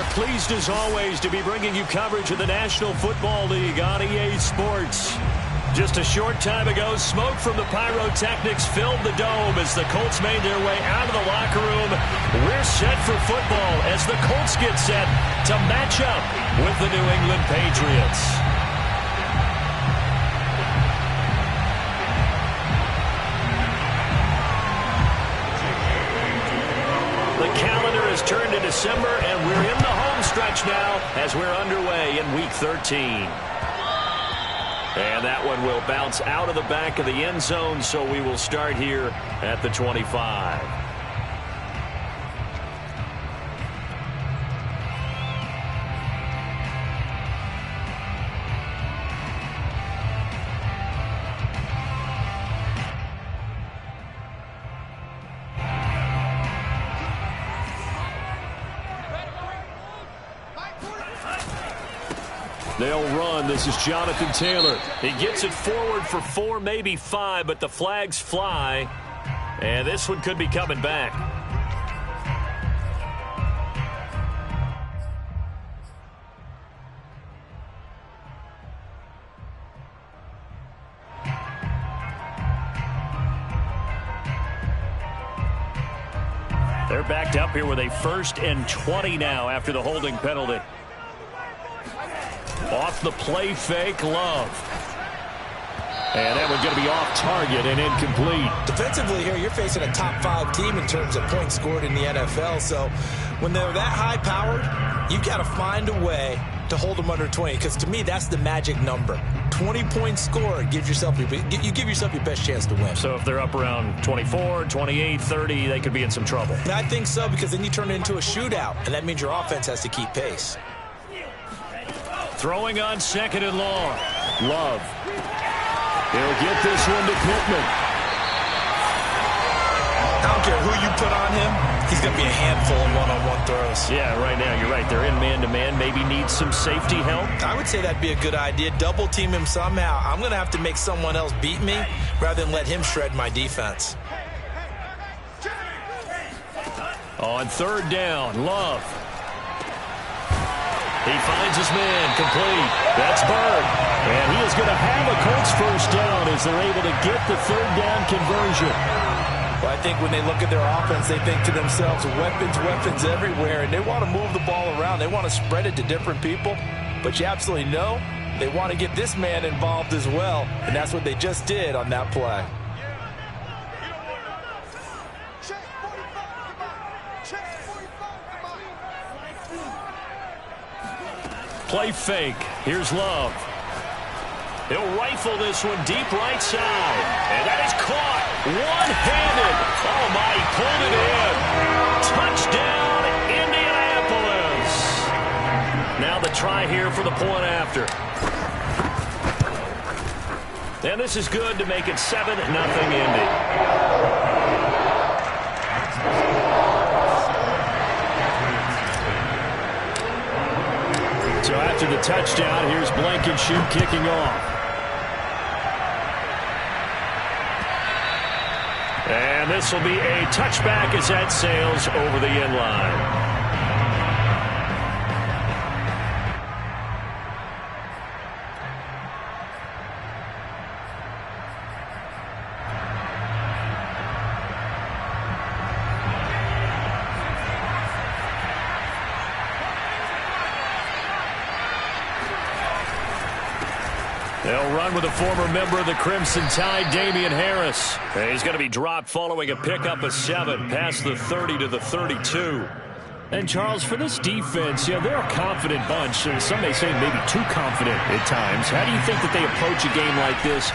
are pleased as always to be bringing you coverage of the National Football League on EA Sports. Just a short time ago, smoke from the pyrotechnics filled the dome as the Colts made their way out of the locker room. We're set for football as the Colts get set to match up with the New England Patriots. The calendar has turned to December, and we're in the home stretch now as we're underway in Week 13. And that one will bounce out of the back of the end zone, so we will start here at the 25. They'll run. This is Jonathan Taylor. He gets it forward for 4, maybe 5, but the flags fly. And this one could be coming back. They're backed up here with a 1st and 20 now after the holding penalty. Off the play fake, Love. And that one's going to be off target and incomplete. Defensively here, you're facing a top 5 team in terms of points scored in the NFL. So when they're that high-powered, you've got to find a way to hold them under 20. Because to me, that's the magic number. 20 points scored gives yourself you give yourself your best chance to win. So if they're up around 24, 28, 30, they could be in some trouble. And I think so, because then you turn it into a shootout, and that means your offense has to keep pace. Throwing on 2nd and long. Love. He'll get this one to Pittman. I don't care who you put on him. He's going to be a handful of one-on-one throws. Yeah, right now, you're right. They're in man-to-man. Maybe need some safety help. I would say that'd be a good idea. Double team him somehow. I'm going to have to make someone else beat me rather than let him shred my defense. On 3rd down, Love. He finds his man, complete. That's Bird. And he is going to have a Colts 1st down as they're able to get the 3rd down conversion. Well, I think when they look at their offense, they think to themselves, weapons everywhere, and they want to move the ball around. They want to spread it to different people. But you absolutely know they want to get this man involved as well, and that's what they just did on that play. Play fake. Here's Love. He'll rifle this one deep right side. And that is caught. One-handed. Oh, my, he pulled it in. Touchdown, Indianapolis. Now the try here for the point after. And this is good to make it 7-0 Indy. So after the touchdown, here's Blankenship kicking off. And this will be a touchback as that sails over the end line. They'll run with a former member of the Crimson Tide, Damian Harris. He's going to be dropped following a pickup of 7 past the 30 to the 32. And, Charles, for this defense, they're a confident bunch. Some may say maybe too confident at times. How do you think that they approach a game like this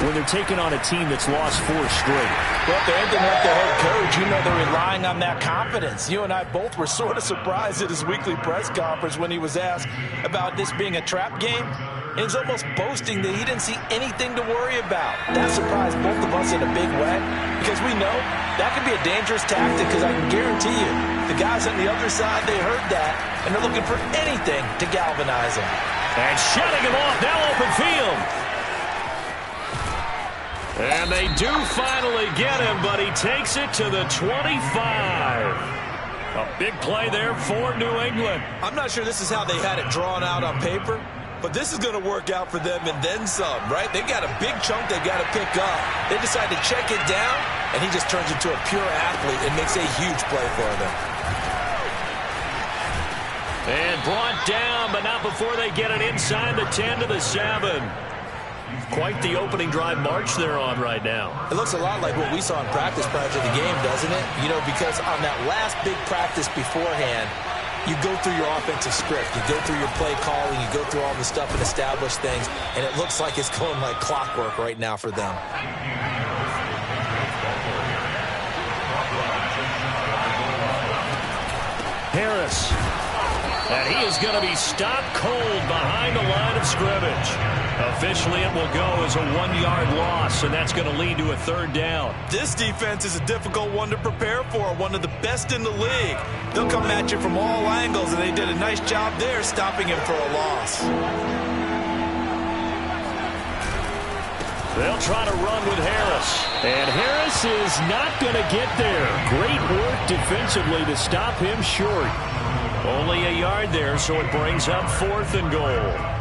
when they're taking on a team that's lost 4 straight? Well, if they're anything like the head coach, they're relying on that confidence. You and I both were sort of surprised at his weekly press conference when he was asked about this being a trap game. And he's almost boasting that he didn't see anything to worry about. That surprised both of us in a big way, because we know that could be a dangerous tactic, because I can guarantee you the guys on the other side, they heard that, and they're looking for anything to galvanize them. And shutting him off, now open field. And they do finally get him, but he takes it to the 25. A big play there for New England. I'm not sure this is how they had it drawn out on paper, but this is going to work out for them and then some, right? They've got a big chunk they've got to pick up. They decide to check it down, and he just turns into a pure athlete and makes a huge play for them. And brought down, but not before they get it inside the 10 to the 7. Quite the opening drive march they're on right now. It looks a lot like what we saw in practice prior to the game, doesn't it? You know, because on that last big practice beforehand, you go through your offensive script. You go through your play calling. You go through all the stuff and establish things. And it looks like it's going like clockwork right now for them. Harris. And he is going to be stopped cold behind the line of scrimmage. Officially, it will go as a 1-yard loss, and that's going to lead to a 3rd down. This defense is a difficult one to prepare for, one of the best in the league. They'll come at you from all angles, and they did a nice job there stopping him for a loss. They'll try to run with Harris. And Harris is not going to get there. Great work defensively to stop him short. Only a yard there, so it brings up 4th and goal.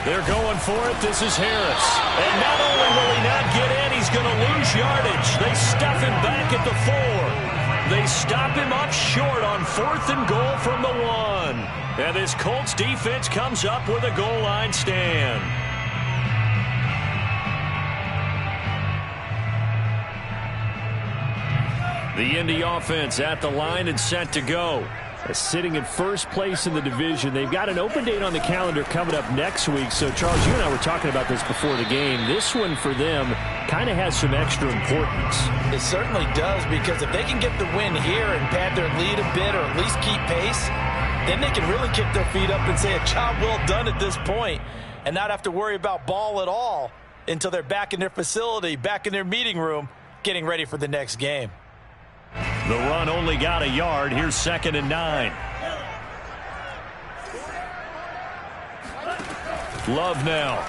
They're going for it. This is Harris. And not only will he not get in, he's going to lose yardage. They stuff him back at the 4. They stop him up short on 4th and goal from the 1. And this Colts defense comes up with a goal line stand. The Indy offense at the line and set to go. Sitting in first place in the division. They've got an open date on the calendar coming up next week. So, Charles, you and I were talking about this before the game. This one for them kind of has some extra importance. It certainly does, because if they can get the win here and pad their lead a bit or at least keep pace, then they can really kick their feet up and say a job well done at this point and not have to worry about ball at all until they're back in their facility, back in their meeting room, getting ready for the next game. The run only got a yard. Here's 2nd and 9. Love now.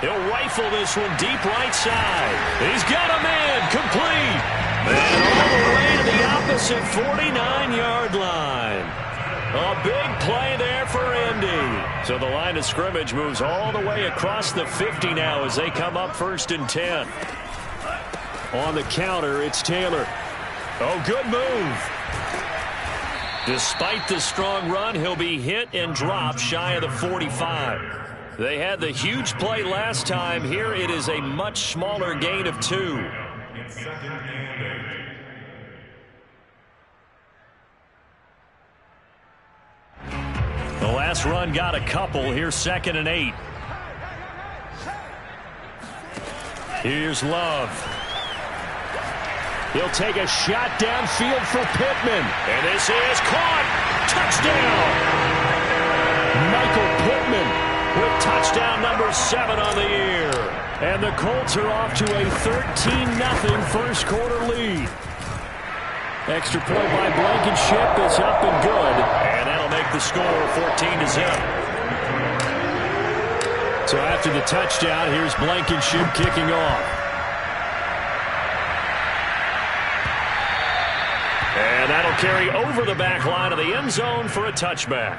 He'll rifle this one deep right side. He's got him in. Complete. And all the way to the opposite 49-yard line. A big play there for Indy. So the line of scrimmage moves all the way across the 50 now as they come up 1st and 10. On the counter, it's Taylor. Oh, good move. Despite the strong run, he'll be hit and dropped shy of the 45. They had the huge play last time. Here it is a much smaller gain of 2. The last run got a couple. Here's 2nd and 8. Here's Love. He'll take a shot downfield for Pittman. And this is caught. Touchdown. Michael Pittman with touchdown number 7 on the year. And the Colts are off to a 13-0 first quarter lead. Extra point by Blankenship is up and good. And that'll make the score 14-0. So after the touchdown, here's Blankenship kicking off. And that'll carry over the back line of the end zone for a touchback.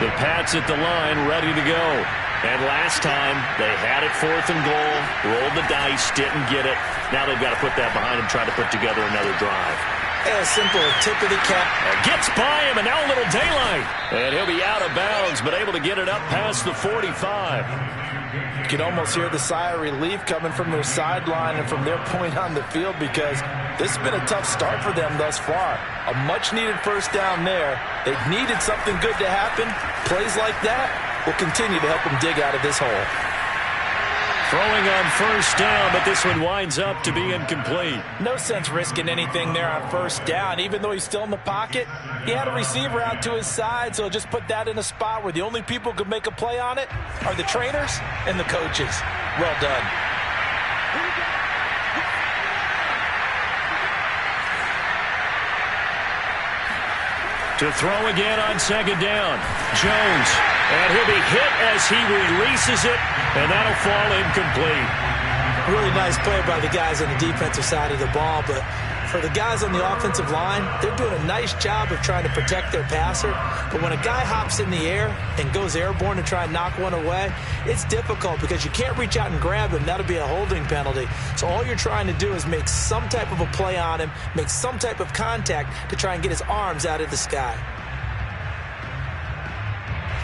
The Pats at the line ready to go. And last time they had it 4th and goal, rolled the dice, didn't get it. Now they've got to put that behind them, try to put together another drive. And a simple tip of the cap. Gets by him, and now a little daylight. And he'll be out of bounds, but able to get it up past the 45. You can almost hear the sigh of relief coming from their sideline and from their point on the field, because this has been a tough start for them thus far. A much-needed first down there. They needed something good to happen. Plays like that will continue to help them dig out of this hole. Throwing on first down, but this one winds up to be incomplete. No sense risking anything there on first down. Even though he's still in the pocket, he had a receiver out to his side, so just put that in a spot where the only people who could make a play on it are the trainers and the coaches. Well done. To throw again on second down. Jones. And he'll be hit as he releases it, and that'll fall incomplete. Really nice play by the guys on the defensive side of the ball, but for the guys on the offensive line, they're doing a nice job of trying to protect their passer. But when a guy hops in the air and goes airborne to try and knock one away, it's difficult because you can't reach out and grab him. That'll be a holding penalty. So all you're trying to do is make some type of a play on him, make some type of contact to try and get his arms out of the sky.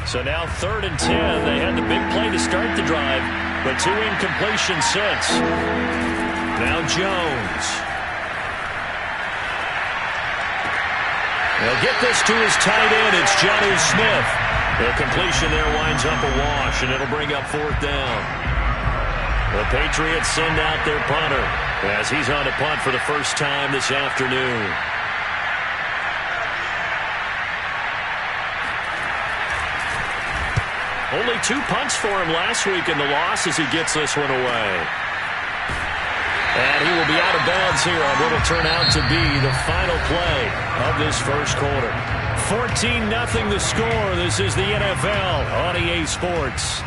So now 3rd and 10. They had the big play to start the drive, but 2 incompletions since. Now Jones. They'll get this to his tight end. It's Jonnu Smith. The completion there winds up a wash, and it'll bring up 4th down. The Patriots send out their punter as he's on to punt for the first time this afternoon. Only 2 punts for him last week in the loss as he gets this one away. And he will be out of bounds here on what will turn out to be the final play of this first quarter. 14-0 the score. This is the NFL on EA Sports.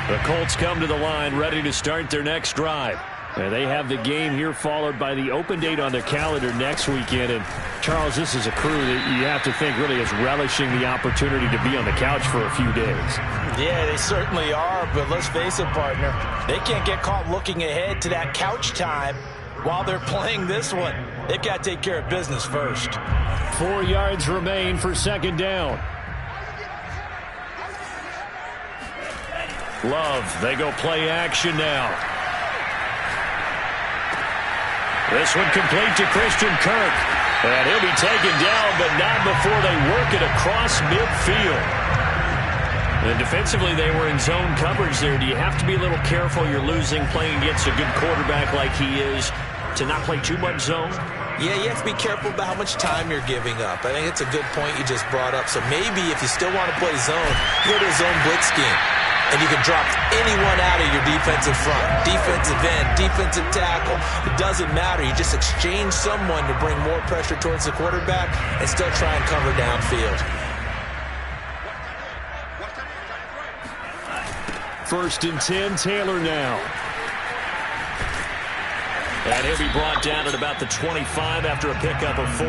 The Colts come to the line ready to start their next drive. And they have the game here followed by the open date on their calendar next weekend. And, Charles, this is a crew that you have to think really is relishing the opportunity to be on the couch for a few days. Yeah, they certainly are, but let's face it, partner. They can't get caught looking ahead to that couch time while they're playing this one. They've got to take care of business first. 4 yards remain for second down. Love, they go play action now. This one complete to Christian Kirk. And he'll be taken down, but not before they work it across midfield. And defensively, they were in zone coverage there. Do you have to be a little careful? You're losing, playing against a good quarterback like he is, to not play too much zone? Yeah, you have to be careful about how much time you're giving up. I think it's a good point you just brought up. So maybe if you still want to play zone, go to a zone blitz scheme. And you can drop anyone out of your defensive front, defensive end, defensive tackle. It doesn't matter. You just exchange someone to bring more pressure towards the quarterback and still try and cover downfield. 1st and 10, Taylor now. And he'll be brought down at about the 25 after a pickup of 4.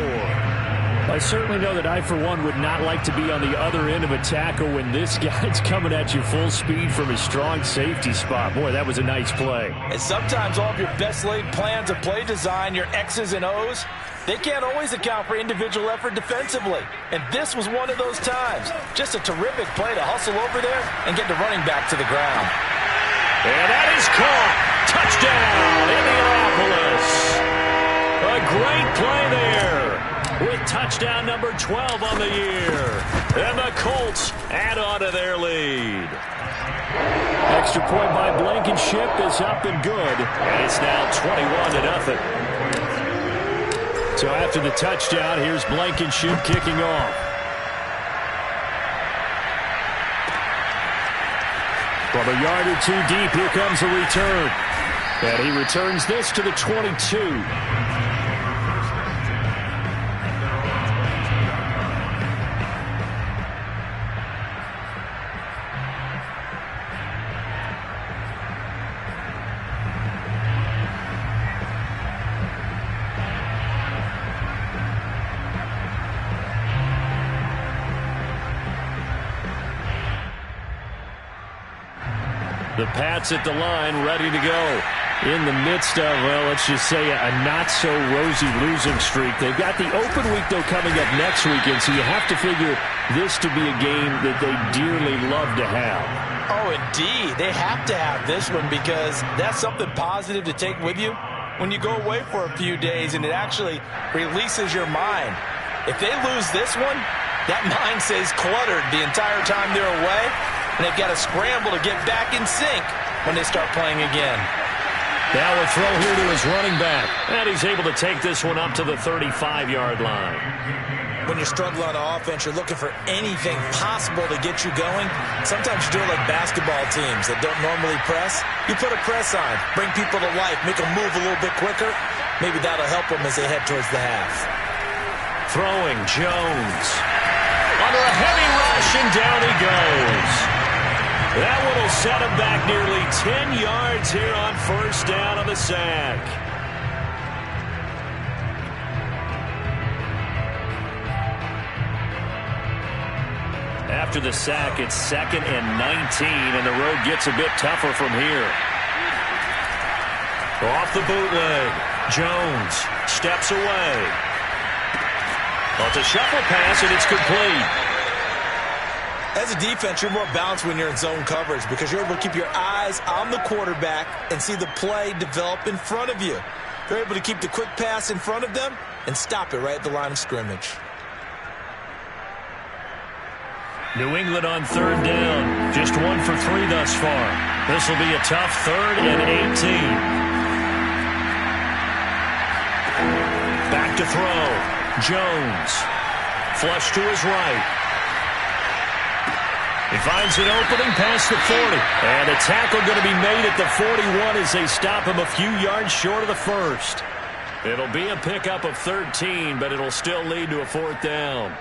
I certainly know that I, for one, would not like to be on the other end of a tackle when this guy's coming at you full speed from his strong safety spot. Boy, that was a nice play. And sometimes all of your best laid plans of play design, your X's and O's, they can't always account for individual effort defensively. And this was one of those times. Just a terrific play to hustle over there and get the running back to the ground. And that is caught. Touchdown, Indianapolis. A great play there, with touchdown number 12 on the year. And the Colts add on to their lead. Extra point by Blankenship is up and good. And it's now 21-0. So after the touchdown, here's Blankenship kicking off. From a yard or two deep, here comes a return. And he returns this to the 22. The Pats at the line, ready to go. in the midst of, well, let's just say a not-so-rosy losing streak. They've got the open week, though, coming up next weekend, so you have to figure this to be a game that they dearly love to have. Oh, indeed. They have to have this one because that's something positive to take with you when you go away for a few days, and it actually releases your mind. If they lose this one, that mind stays cluttered the entire time they're away, and they've got to scramble to get back in sync when they start playing again. Now a throw here to his running back, and he's able to take this one up to the 35-yard line. When you're struggling on offense, you're looking for anything possible to get you going. Sometimes you do it like basketball teams that don't normally press. You put a press on, bring people to life, make them move a little bit quicker. Maybe that'll help them as they head towards the half. Throwing Jones. Under a heavy rush, and down he goes. That one will set him back nearly 10 yards here on first down on the sack. After the sack, it's 2nd and 19, and the road gets a bit tougher from here. Off the bootleg. Jones steps away. Well, it's a shuffle pass, and it's complete. As a defense, you're more balanced when you're in zone coverage because you're able to keep your eyes on the quarterback and see the play develop in front of you. They're able to keep the quick pass in front of them and stop it right at the line of scrimmage. New England on 3rd down. Just 1 for 3 thus far. This will be a tough 3rd and 18. Back to throw. Jones. Flush to his right. He finds an opening past the 40. And a tackle going to be made at the 41 as they stop him a few yards short of the first. It'll be a pickup of 13, but it'll still lead to a 4th down.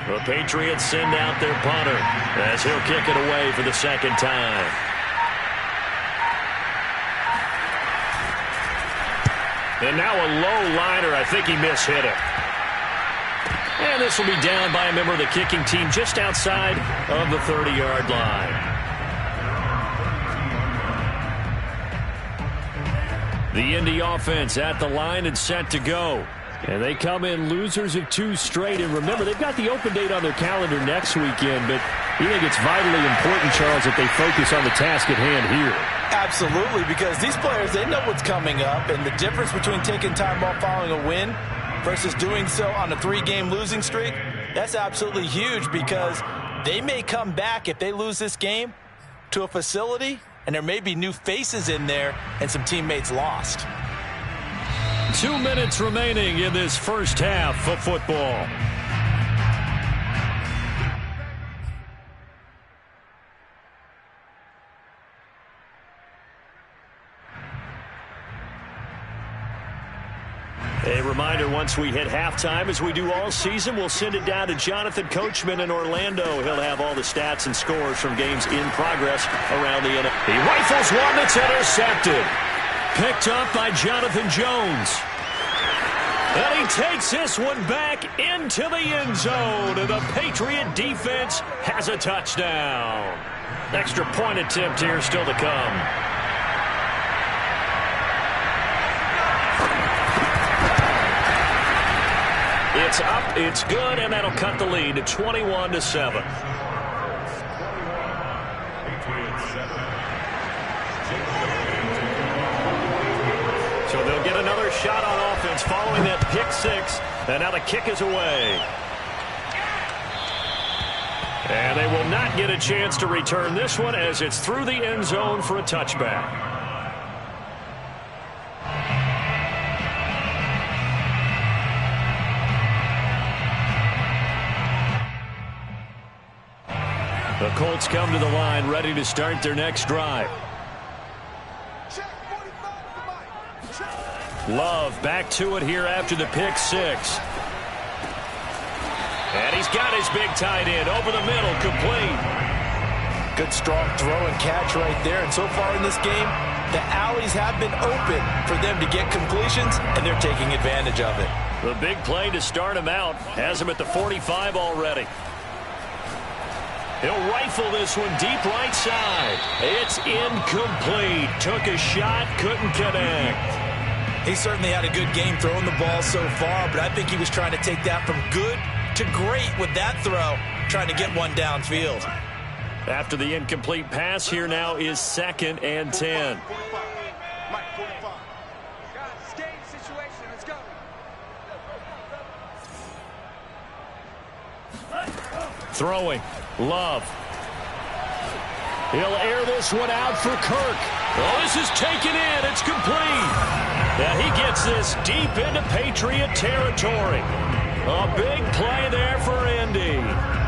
The Patriots send out their punter as he'll kick it away for the 2nd time. And now a low liner. I think he mishit it. And this will be down by a member of the kicking team just outside of the 30-yard line. The Indy offense at the line and set to go. And they come in losers of 2 straight. And remember, they've got the open date on their calendar next weekend. But you think it's vitally important, Charles, that they focus on the task at hand here? Absolutely, because these players, they know what's coming up. And the difference between taking time off following a win versus doing so on a 3-game losing streak, that's absolutely huge because they may come back if they lose this game to a facility, and there may be new faces in there and some teammates lost. 2 minutes remaining in this first half of football. A reminder, once we hit halftime, as we do all season, we'll send it down to Jonathan Coachman in Orlando. He'll have all the stats and scores from games in progress around the NFL. He rifles one that's intercepted. Picked up by Jonathan Jones. And he takes this one back into the end zone. And the Patriot defense has a touchdown. Extra point attempt here still to come. It's up, it's good, and that'll cut the lead to 21-7. So they'll get another shot on offense following that pick 6, and now the kick is away. And they will not get a chance to return this one as it's through the end zone for a touchback. The Colts come to the line ready to start their next drive. Love back to it here after the pick 6. And he's got his big tight end over the middle, complete. Good strong throw and catch right there. And so far in this game, the alleys have been open for them to get completions, and they're taking advantage of it. The big play to start him out has him at the 45 already. He'll rifle this one deep right side. It's incomplete. Took a shot, couldn't connect. He certainly had a good game throwing the ball so far, but I think he was trying to take that from good to great with that throw, trying to get one downfield. After the incomplete pass, here now is 2nd and 10. Throwing. Love. He'll air this one out for Kirk. Oh, this is taken in. It's complete. And he gets this deep into Patriot territory. A big play there for Indy.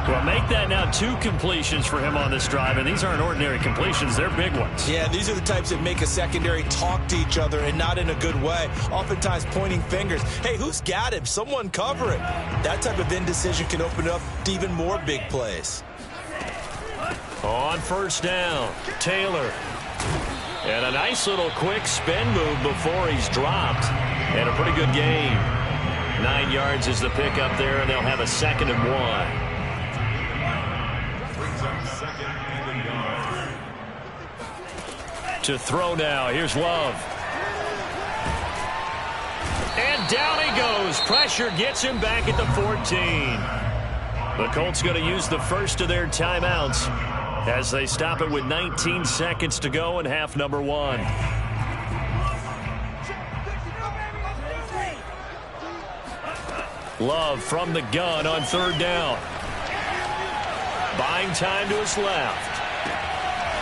Well, make that now 2 completions for him on this drive, and these aren't ordinary completions. They're big ones. Yeah, these are the types that make a secondary talk to each other, and not in a good way. Oftentimes pointing fingers. Hey, who's got him? Someone cover it. That type of indecision can open up to even more big plays. On 1st down, Taylor. And a nice little quick spin move before he's dropped. And a pretty good gain. 9 yards is the pickup there, and they'll have a 2nd and 1. To throw now. Here's Love. And down he goes. Pressure gets him back at the 14. The Colts going to use the first of their timeouts as they stop it with 19 seconds to go in half number 1. Love from the gun on 3rd down. Buying time to his left.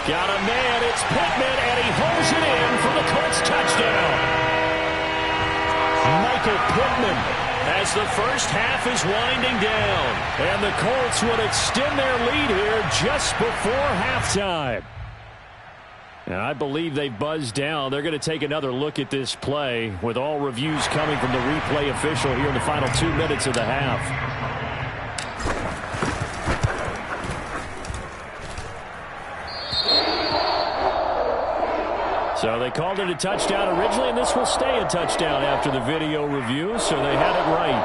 Got a man, it's Pittman, and he holds it in for the Colts touchdown. Michael Pittman, as the first half is winding down. And the Colts would extend their lead here just before halftime. And I believe they've buzzed down. They're going to take another look at this play with all reviews coming from the replay official here in the final 2 minutes of the half. So they called it a touchdown originally, and this will stay a touchdown after the video review, so they had it right.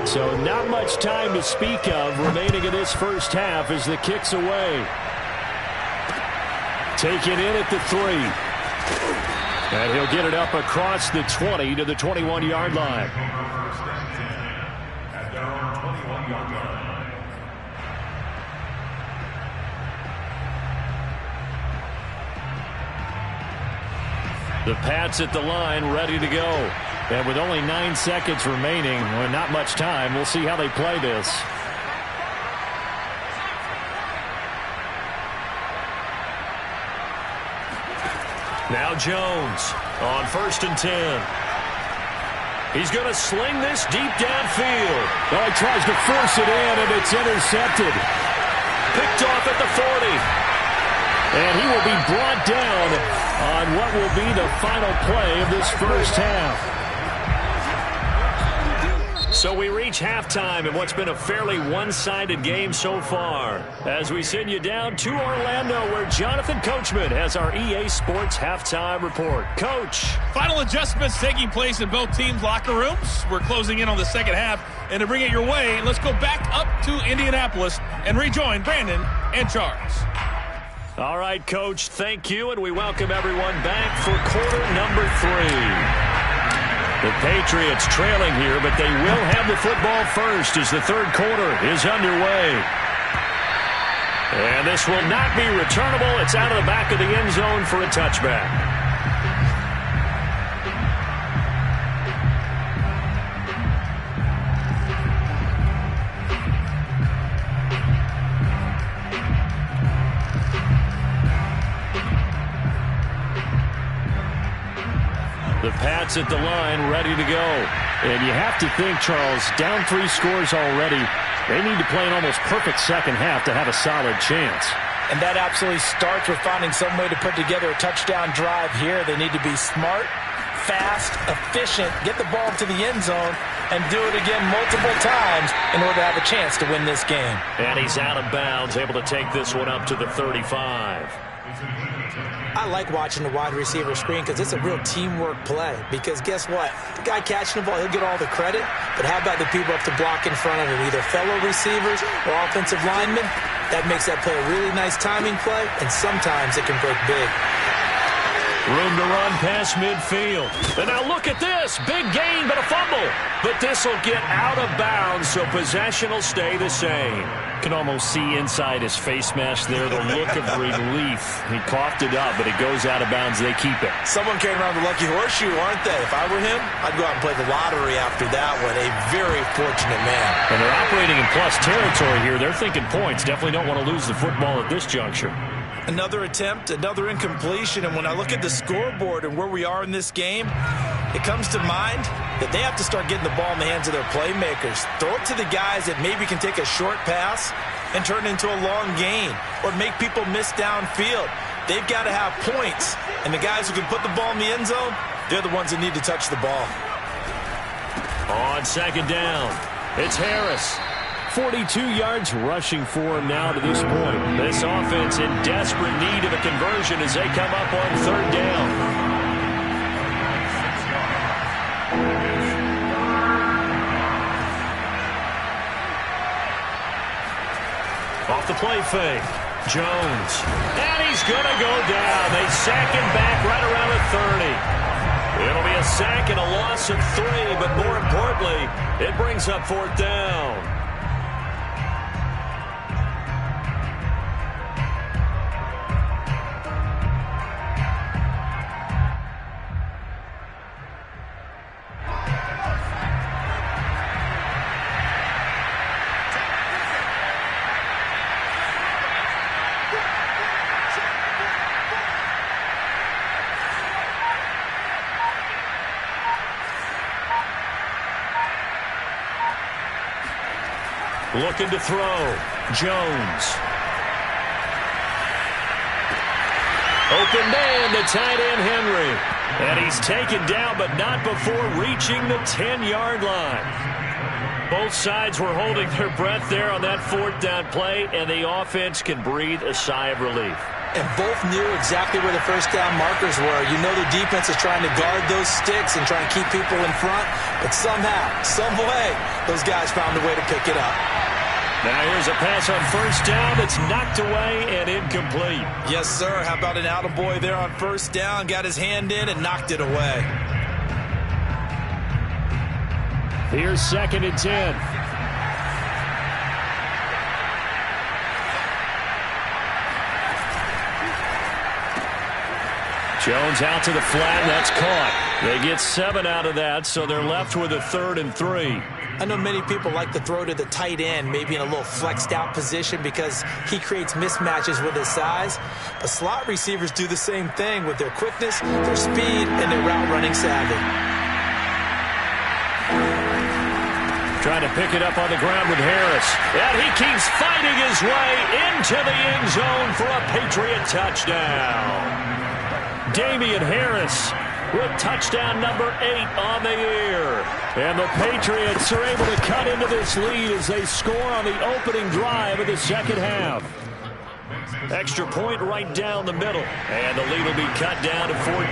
So not much time to speak of remaining in this first half as the kick's away. Taken in at the 3. And he'll get it up across the 20 to the 21-yard line. The Pats at the line ready to go. And with only 9 seconds remaining, well, not much time, we'll see how they play this. Now Jones on 1st and 10. He's going to sling this deep downfield. Oh, he tries to force it in, and it's intercepted. Picked off at the 40. And he will be brought down on what will be the final play of this first half. So we reach halftime in what's been a fairly one-sided game so far, as we send you down to Orlando, where Jonathan Coachman has our EA Sports halftime report. Coach. Final adjustments taking place in both teams' locker rooms. We're closing in on the second half, and to bring it your way, let's go back up to Indianapolis and rejoin Brandon and Charles. All right, Coach, thank you, and we welcome everyone back for quarter number 3. The Patriots trailing here, but they will have the football first as the 3rd quarter is underway. And this will not be returnable. It's out of the back of the end zone for a touchback. The Pats at the line ready to go. And you have to think, Charles, down 3 scores already. They need to play an almost perfect second half to have a solid chance. And that absolutely starts with finding some way to put together a touchdown drive here. They need to be smart, fast, efficient, get the ball to the end zone, and do it again multiple times in order to have a chance to win this game. And he's out of bounds, able to take this one up to the 35. I like watching the wide receiver screen because it's a real teamwork play. Because guess what? The guy catching the ball, he'll get all the credit. But how about the people up to block in front of him, either fellow receivers or offensive linemen? That makes that play a really nice timing play, and sometimes it can break big. Room to run past midfield. And now look at this. Big gain, but a fumble. But this will get out of bounds, so possession will stay the same. Can almost see inside his face mask there the look of relief. He coughed it up, but it goes out of bounds. They keep it. Someone carrying around the lucky horseshoe, aren't they? If I were him, I'd go out and play the lottery after that one. A very fortunate man. And they're operating in plus territory here. They're thinking points. Definitely don't want to lose the football at this juncture. Another attempt, another incompletion, and when I look at the scoreboard and where we are in this game, it comes to mind that they have to start getting the ball in the hands of their playmakers. Throw it to the guys that maybe can take a short pass and turn it into a long gain or make people miss downfield. They've got to have points, and the guys who can put the ball in the end zone, they're the ones that need to touch the ball. On second down, it's Harris. 42 yards rushing for him now to this point. This offense in desperate need of a conversion as they come up on third down. Off the play fake. Jones. And he's going to go down. They sack him back right around the 30. It'll be a sack and a loss of 3, but more importantly, it brings up fourth down. Looking to throw. Jones. Open man, the tight end Henry. And he's taken down, but not before reaching the 10-yard line. Both sides were holding their breath there on that fourth down play, and the offense can breathe a sigh of relief. And both knew exactly where the first down markers were. You know the defense is trying to guard those sticks and trying to keep people in front. But somehow, some way, those guys found a way to pick it up. Now here's a pass on first down that's knocked away and incomplete. Yes, sir. How about an attaboy there on first down? Got his hand in and knocked it away. Here's second and 10. Jones out to the flat. That's caught. They get 7 out of that, so they're left with a 3rd and 3. I know many people like to throw to the tight end, maybe in a little flexed out position because he creates mismatches with his size. But slot receivers do the same thing with their quickness, their speed, and their route running savvy. Trying to pick it up on the ground with Harris. And he keeps fighting his way into the end zone for a Patriot touchdown. Damian Harris with touchdown number 8 on the year. And the Patriots are able to cut into this lead as they score on the opening drive of the second half. Extra point right down the middle. And the lead will be cut down to 14.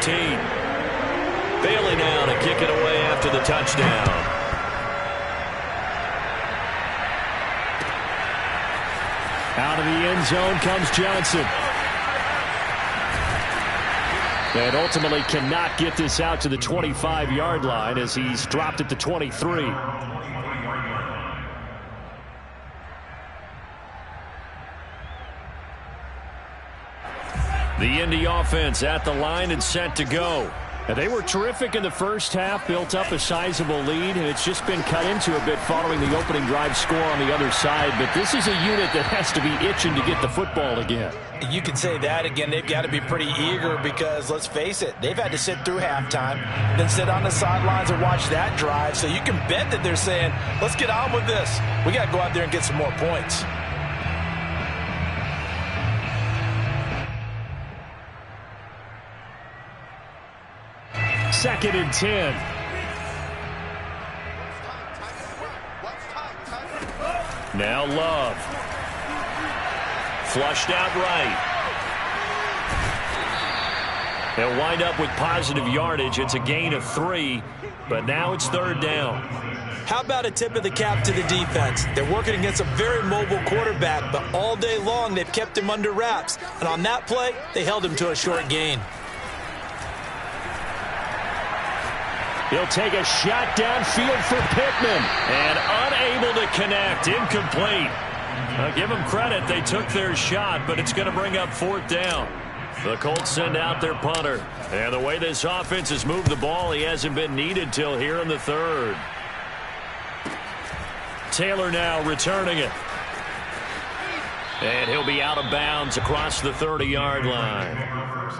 Bailey now to kick it away after the touchdown. Out of the end zone comes Johnson. And ultimately cannot get this out to the 25-yard line as he's dropped at the 23. The Indy offense at the line and set to go. They were terrific in the first half, built up a sizable lead, and it's just been cut into a bit following the opening drive score on the other side. But this is a unit that has to be itching to get the football again. You can say that again. They've got to be pretty eager because, let's face it, they've had to sit through halftime, then sit on the sidelines and watch that drive. So you can bet that they're saying, let's get on with this. We got to go out there and get some more points. Second and 10. Now Love. Flushed out right. They'll wind up with positive yardage. It's a gain of 3, but now it's third down. How about a tip of the cap to the defense? They're working against a very mobile quarterback, but all day long they've kept him under wraps. And on that play, they held him to a short gain. He'll take a shot downfield for Pittman. And unable to connect. Incomplete. I'll give them credit. They took their shot, but it's going to bring up fourth down. The Colts send out their punter. And the way this offense has moved the ball, he hasn't been needed till here in the third. Taylor now returning it. And he'll be out of bounds across the 30-yard line.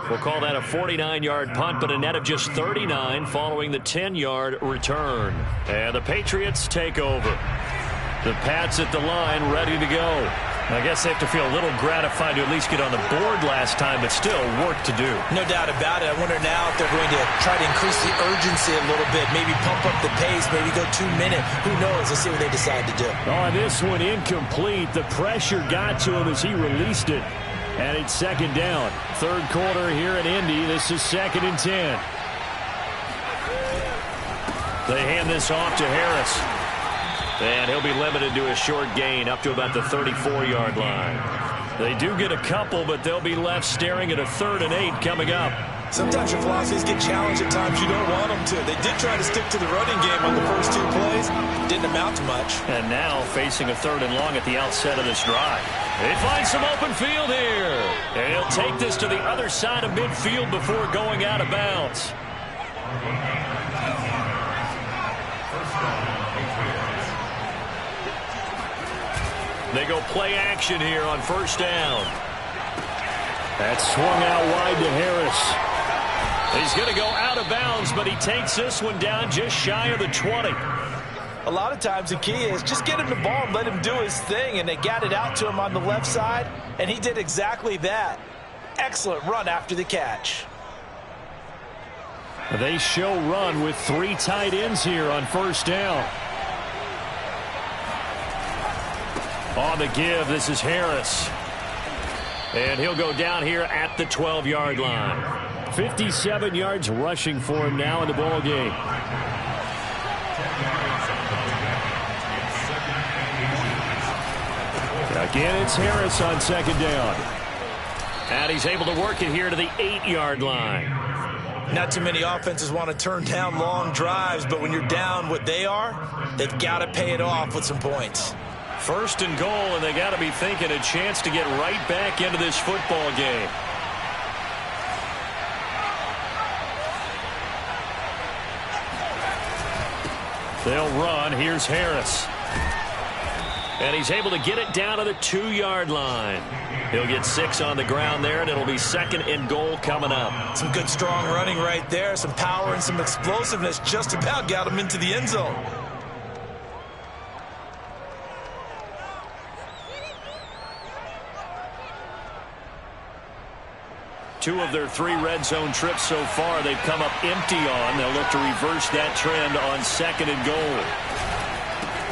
We'll call that a 49-yard punt, but a net of just 39 following the 10-yard return. And the Patriots take over. The Pats at the line ready to go. I guess they have to feel a little gratified to at least get on the board last time, but still work to do. No doubt about it. I wonder now if they're going to try to increase the urgency a little bit, maybe pump up the pace, maybe go 2 minute. Who knows? Let's see what they decide to do. Oh, this one incomplete. The pressure got to him as he released it. And it's second down. Third quarter here in Indy. This is second and 10. They hand this off to Harris. And he'll be limited to a short gain up to about the 34-yard line. They do get a couple, but they'll be left staring at a 3rd and 8 coming up. Sometimes your philosophies get challenged at times you don't want them to. They did try to stick to the running game on the first 2 plays. Didn't amount to much. And now facing a 3rd and long at the outset of this drive. They find some open field here. And he'll take this to the other side of midfield before going out of bounds. They go play action here on first down. That's swung out wide to Harris. He's going to go out of bounds, but he takes this one down just shy of the 20. A lot of times the key is just get him the ball and let him do his thing, and they got it out to him on the left side, and he did exactly that. Excellent run after the catch. They show run with 3 tight ends here on first down. On the give, this is Harris. And he'll go down here at the 12-yard line. 57 yards rushing for him now in the ball game. Again, it's Harris on second down. And he's able to work it here to the 8-yard line. Not too many offenses want to turn down long drives, but when you're down what they are, they've got to pay it off with some points. First and goal, and they got to be thinking a chance to get right back into this football game. They'll run. Here's Harris. And he's able to get it down to the 2-yard line. He'll get 6 on the ground there, and it'll be second and goal coming up. Some good strong running right there. Some power and some explosiveness just about got him into the end zone. Two of their 3 red zone trips so far they've come up empty on. They'll look to reverse that trend on second and goal.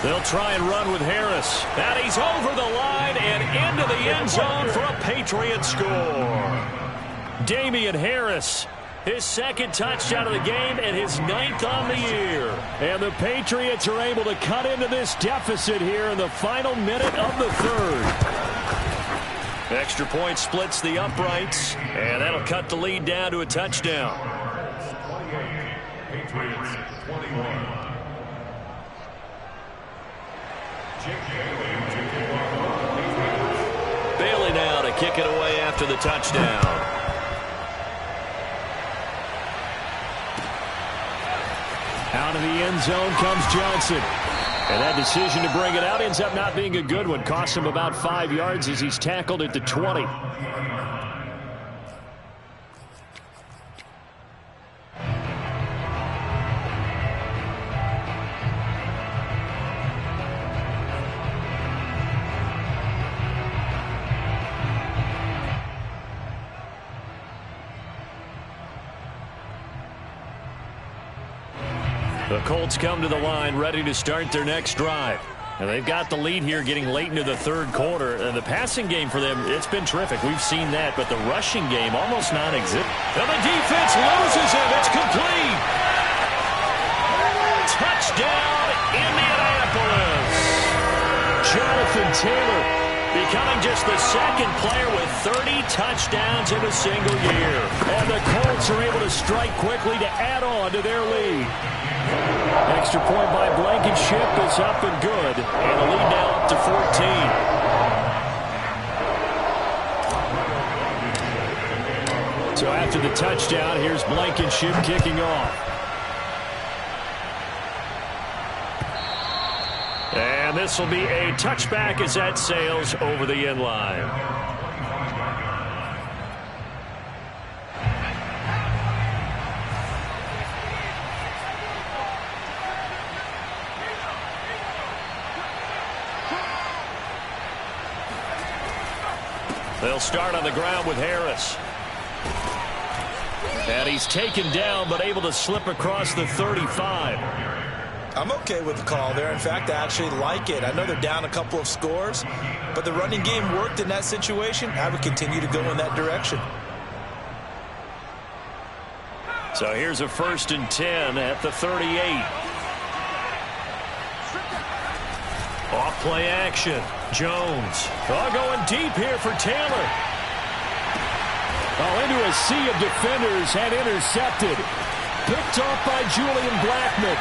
They'll try and run with Harris. And he's over the line and into the end zone for a Patriot score. Damian Harris, his 2nd touchdown of the game and his 9th on the year. And the Patriots are able to cut into this deficit here in the final minute of the 3rd. Extra point splits the uprights, and that'll cut the lead down to a touchdown. Patriots 21. Bailey now to kick it away after the touchdown. Out of the end zone comes Johnson. And that decision to bring it out ends up not being a good one. Costs him about 5 yards as he's tackled at the 20. The Colts come to the line ready to start their next drive. And they've got the lead here getting late into the third quarter. And the passing game for them, it's been terrific. We've seen that. But the rushing game almost non-existent. And the defense loses him. It's complete. Touchdown, Indianapolis. Jonathan Taylor becoming just the second player with 30 touchdowns in a single year. And the Colts are able to strike quickly to add on to their lead. Extra point by Blankenship is up and good. And the lead now up to 14. So after the touchdown, here's Blankenship kicking off. And this will be a touchback as that sails over the end line. They'll start on the ground with Harris. And he's taken down but able to slip across the 35. I'm okay with the call there. In fact, I actually like it. I know they're down a couple of scores, but the running game worked in that situation. I would continue to go in that direction. So here's a 1st and 10 at the 38. Off play action. Jones. Going deep here for Taylor. Into a sea of defenders and intercepted. Picked off by Julian Blackmon.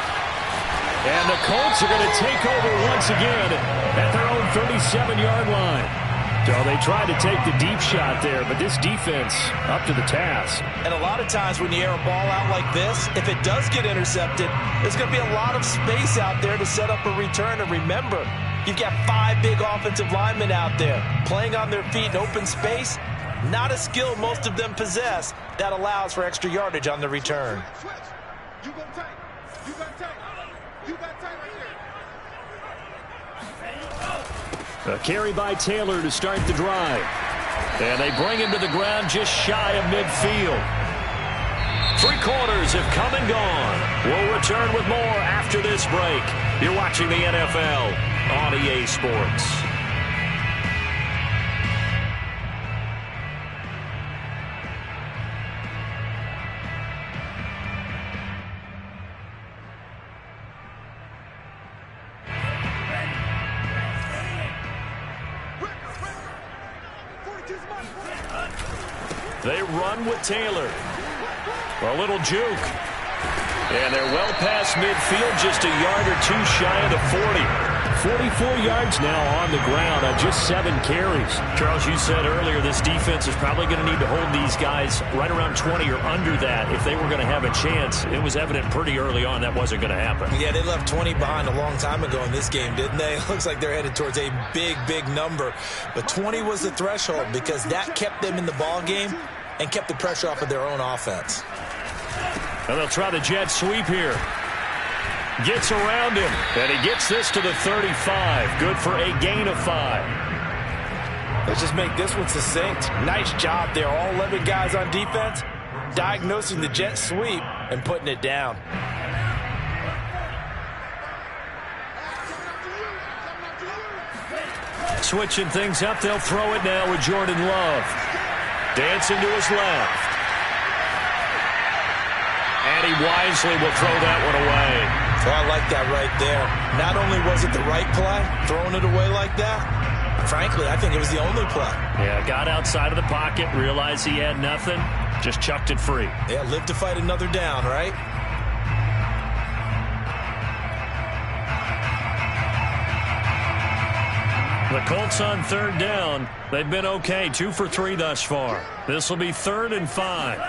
And the Colts are going to take over once again at their own 37-yard line. So they tried to take the deep shot there, but this defense up to the task. And a lot of times when you air a ball out like this, if it does get intercepted, there's going to be a lot of space out there to set up a return. And remember, you've got 5 big offensive linemen out there playing on their feet in open space. Not a skill most of them possess that allows for extra yardage on the return. A carry by Taylor to start the drive. And they bring him to the ground just shy of midfield. 3 quarters have come and gone. We'll return with more after this break. You're watching the NFL on EA Sports. They run with Taylor. A little juke. And they're well past midfield, just a yard or 2 shy of the 40. 44 yards now on the ground on just 7 carries. Charles, you said earlier this defense is probably going to need to hold these guys right around 20 or under that if they were going to have a chance. It was evident pretty early on that wasn't going to happen. Yeah, they left 20 behind a long time ago in this game, didn't they? It looks like they're headed towards a big, big number. But 20 was the threshold because that kept them in the ball game and kept the pressure off of their own offense. And they'll try the jet sweep here. Gets around him, and he gets this to the 35. Good for a gain of 5. Let's just make this one succinct. Nice job there. All 11 guys on defense diagnosing the jet sweep and putting it down. Switching things up, they'll throw it now with Jordan Love. Dancing to his left. And he wisely will throw that one away. Oh, I like that right there. Not only was it the right play, throwing it away like that, frankly, I think it was the only play. Yeah, got outside of the pocket, realized he had nothing, just chucked it free. Yeah, live to fight another down, right? The Colts on 3rd down. They've been okay, 2 for 3 thus far. This will be 3rd and 5.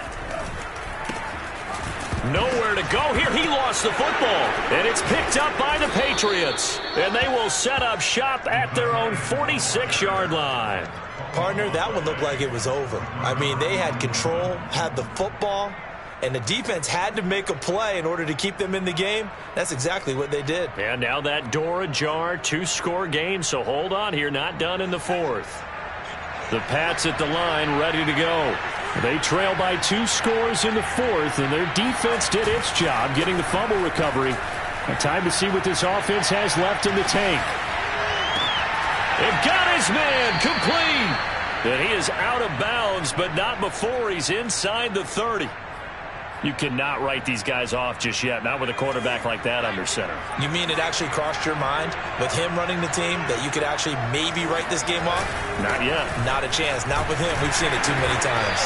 Nowhere to go here. He lost the football. And it's picked up by the Patriots. And they will set up shop at their own 46-yard line. Partner, that one looked like it was over. I mean, they had control, had the football, and the defense had to make a play in order to keep them in the game. That's exactly what they did. And now that door ajar, 2-score game, so hold on here, not done in the fourth. The Pats at the line, ready to go. They trail by 2 scores in the fourth, and their defense did its job getting the fumble recovery. Time to see what this offense has left in the tank. It got his man complete. And he is out of bounds, but not before he's inside the 30. You cannot write these guys off just yet, not with a quarterback like that under center. You mean it actually crossed your mind with him running the team that you could actually maybe write this game off? Not yet. Not a chance. Not with him. We've seen it too many times.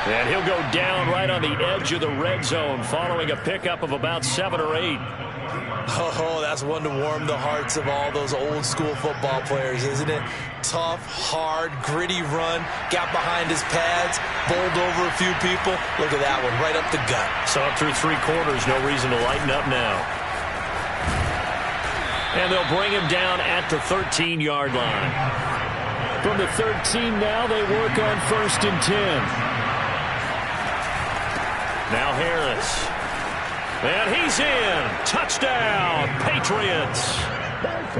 And he'll go down right on the edge of the red zone following a pickup of about 7 or 8. Oh, that's one to warm the hearts of all those old school football players, isn't it? Tough, hard, gritty run, got behind his pads, bowled over a few people. Look at that one, right up the gut. So up through 3 quarters, no reason to lighten up now. And they'll bring him down at the 13-yard line. From the 13 now, they work on 1st and 10. Now Harris. And he's in. Touchdown, Patriots.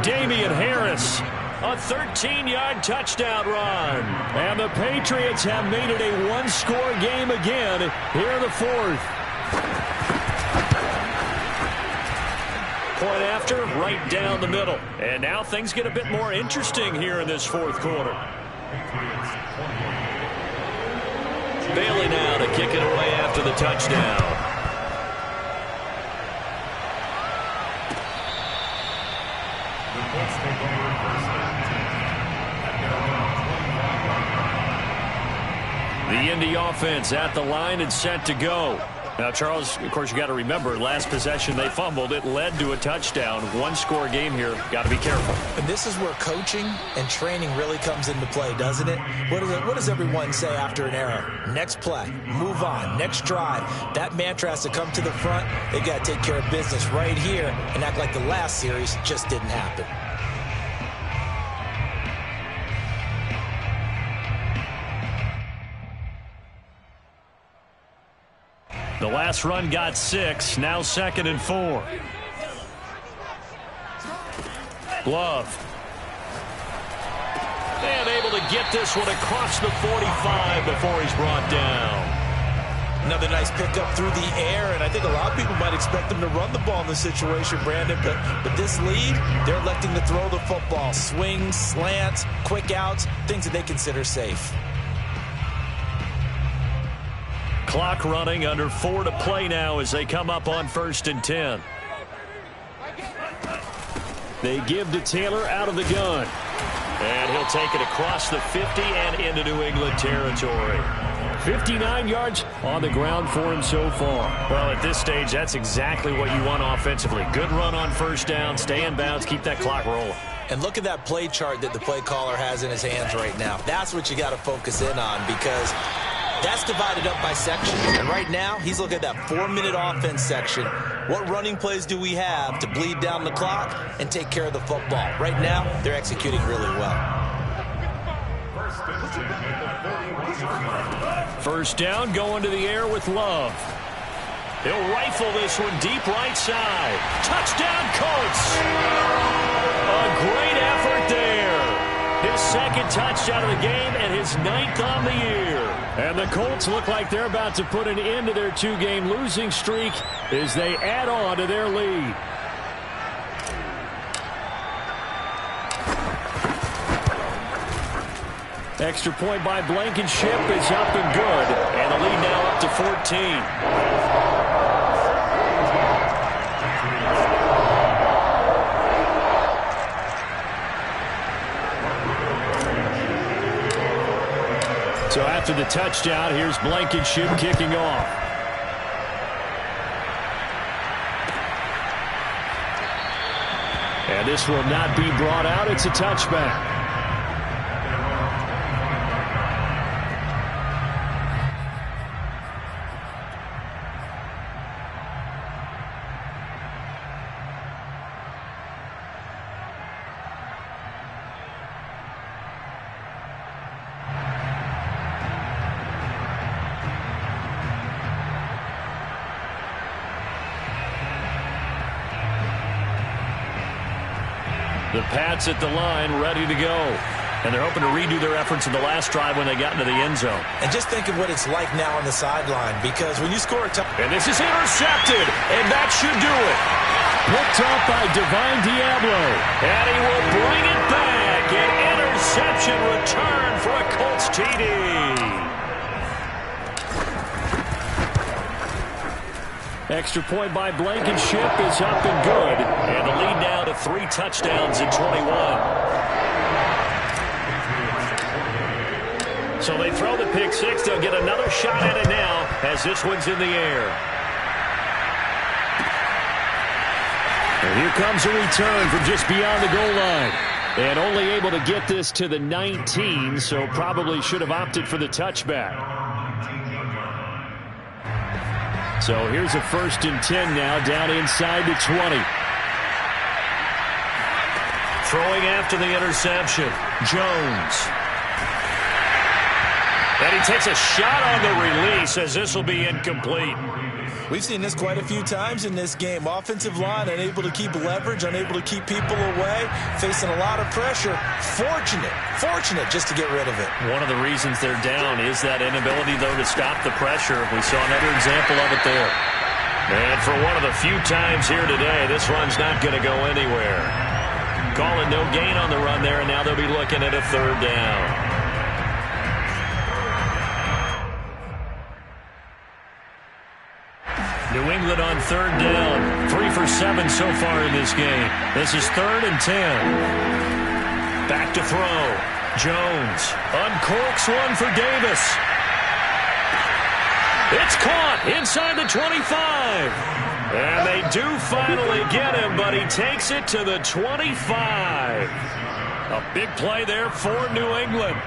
Damian Harris, a 13-yard touchdown run. And the Patriots have made it a 1-score game again here in the fourth. Point after, right down the middle. And now things get a bit more interesting here in this fourth quarter. Bailey now to kick it away after the touchdown. The Indy offense at the line and set to go. Now, Charles, of course, you got to remember, last possession they fumbled. It led to a touchdown. 1-score game here. Got to be careful. And this is where coaching and training really comes into play, doesn't it? What does everyone say after an error? Next play, move on, next drive. That mantra has to come to the front. They got to take care of business right here and act like the last series just didn't happen. The last run got 6. Now 2nd and 4. Love. And able to get this one across the 45 before he's brought down. Another nice pickup through the air, and I think a lot of people might expect them to run the ball in this situation, Brandon, but this lead, they're electing to throw the football. Swings, slants, quick outs, things that they consider safe. Clock running, under 4 to play now as they come up on 1st and 10. They give to Taylor out of the gun. And he'll take it across the 50 and into New England territory. 59 yards on the ground for him so far. Well, at this stage, that's exactly what you want offensively. Good run on 1st down, stay in bounds, keep that clock rolling. And look at that play chart that the play caller has in his hands right now. That's what you got to focus in on, because that's divided up by sections. And right now, he's looking at that 4-minute offense section. What running plays do we have to bleed down the clock and take care of the football? Right now, they're executing really well. 1st down, going to the air with Love. He'll rifle this one deep right side. Touchdown, Colts! A great effort there. His 2nd touchdown of the game and his 9th on the year. And the Colts look like they're about to put an end to their 2-game losing streak as they add on to their lead. Extra point by Blankenship is up and good. And the lead now up to 14. So after the touchdown, here's Blankenship kicking off. And this will not be brought out. It's a touchback. The Pats at the line, ready to go. And they're hoping to redo their efforts in the last drive when they got into the end zone. And just think of what it's like now on the sideline, because when you score a touchdown. And this is intercepted, and that should do it. Picked up by Divine Diablo. And he will bring it back. An interception return for a Colts TD. Extra point by Blankenship is up and good. And the lead now to 3 touchdowns in 21. So they throw the pick six. They'll get another shot at it now as this one's in the air. And here comes a return from just beyond the goal line. And only able to get this to the 19, so probably should have opted for the touchback. So here's a 1st and 10 now, down inside the 20. Throwing after the interception, Jones. And he takes a shot on the release as this will be incomplete. We've seen this quite a few times in this game. Offensive line unable to keep leverage, unable to keep people away, facing a lot of pressure. Fortunate just to get rid of it. One of the reasons they're down is that inability, though, to stop the pressure. We saw another example of it there. And for one of the few times here today, this run's not going to go anywhere. Calling no gain on the run there, and now they'll be looking at a 3rd down. New England on 3rd down. 3 for 7 so far in this game. This is 3rd and 10. Back to throw. Jones uncorks one for Davis. It's caught inside the 25. And they do finally get him, but he takes it to the 25. A big play there for New England.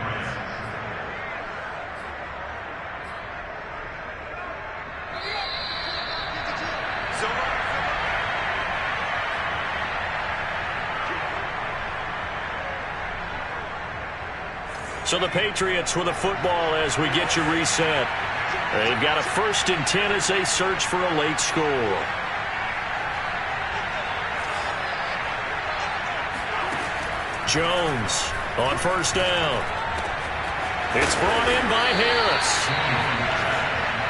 So the Patriots with a football as we get you reset. They've got a 1st and 10 as they search for a late score. Jones on 1st down. It's brought in by Harris.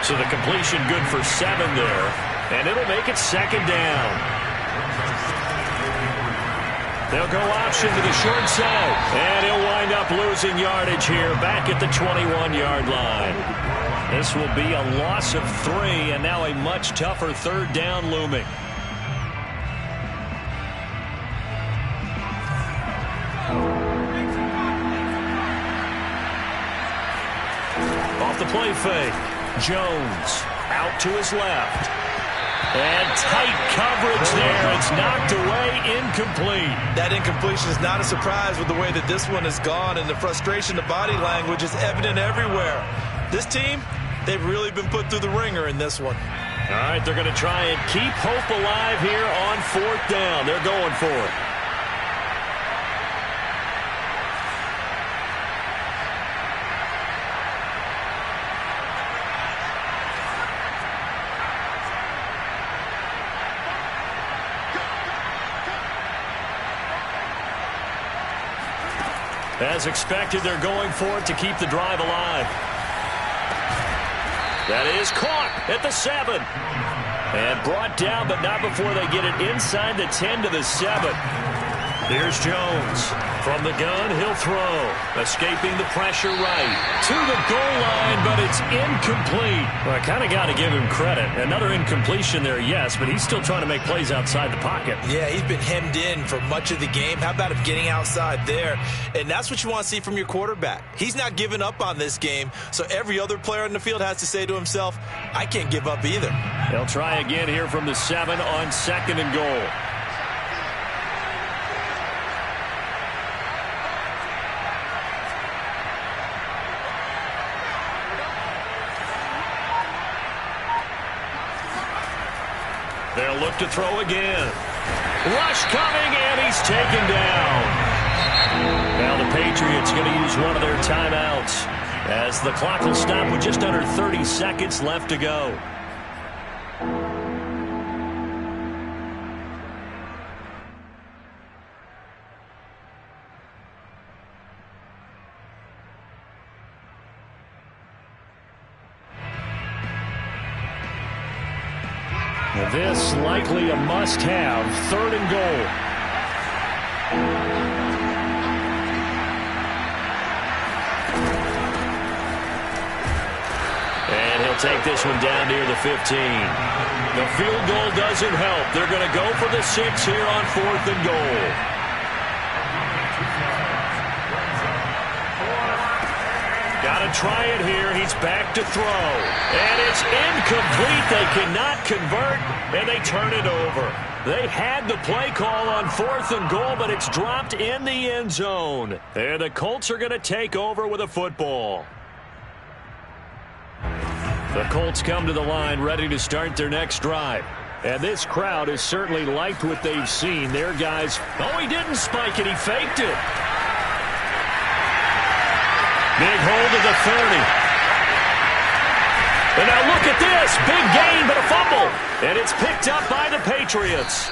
So the completion good for 7 there. And it'll make it 2nd down. They'll go option to the short side. And he'll wind up losing yardage here back at the 21-yard line. This will be a loss of 3, and now a much tougher 3rd down looming. Off the play fake. Jones out to his left. And tight coverage there. It's knocked away, incomplete. That incompletion is not a surprise with the way that this one has gone, and the frustration, the body language is evident everywhere. This team, they've really been put through the ringer in this one. All right, they're going to try and keep hope alive here on 4th down. They're going for it. As expected, they're going for it to keep the drive alive. That is caught at the 7. And brought down, but not before they get it inside the 10 to the 7. Here's Jones. From the gun, he'll throw. Escaping the pressure right. To the goal line, but it's incomplete. Well, I kind of got to give him credit. Another incompletion there, yes, but he's still trying to make plays outside the pocket. Yeah, he's been hemmed in for much of the game. How about him getting outside there? And that's what you want to see from your quarterback. He's not giving up on this game, so every other player on the field has to say to himself, I can't give up either. They'll try again here from the 7 on 2nd and goal. They'll look to throw again. Rush coming, and he's taken down. Now the Patriots going to use one of their timeouts as the clock will stop with just under 30 seconds left to go. This likely a must-have, 3rd and goal. And he'll take this one down near the 15. The field goal doesn't help. They're going to go for the 6 here on 4th and goal. Got to try it here. He's back to throw. And it's incomplete. They cannot convert, and they turn it over. They had the play call on 4th and goal, but it's dropped in the end zone. And the Colts are going to take over with a football. The Colts come to the line ready to start their next drive. And this crowd has certainly liked what they've seen. Their guys, oh, he didn't spike it. He faked it. Big hold of the 30. And now look at this. Big gain, but a fumble. And it's picked up by the Patriots.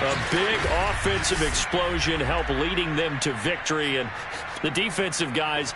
A big offensive explosion helped leading them to victory. And the defensive guys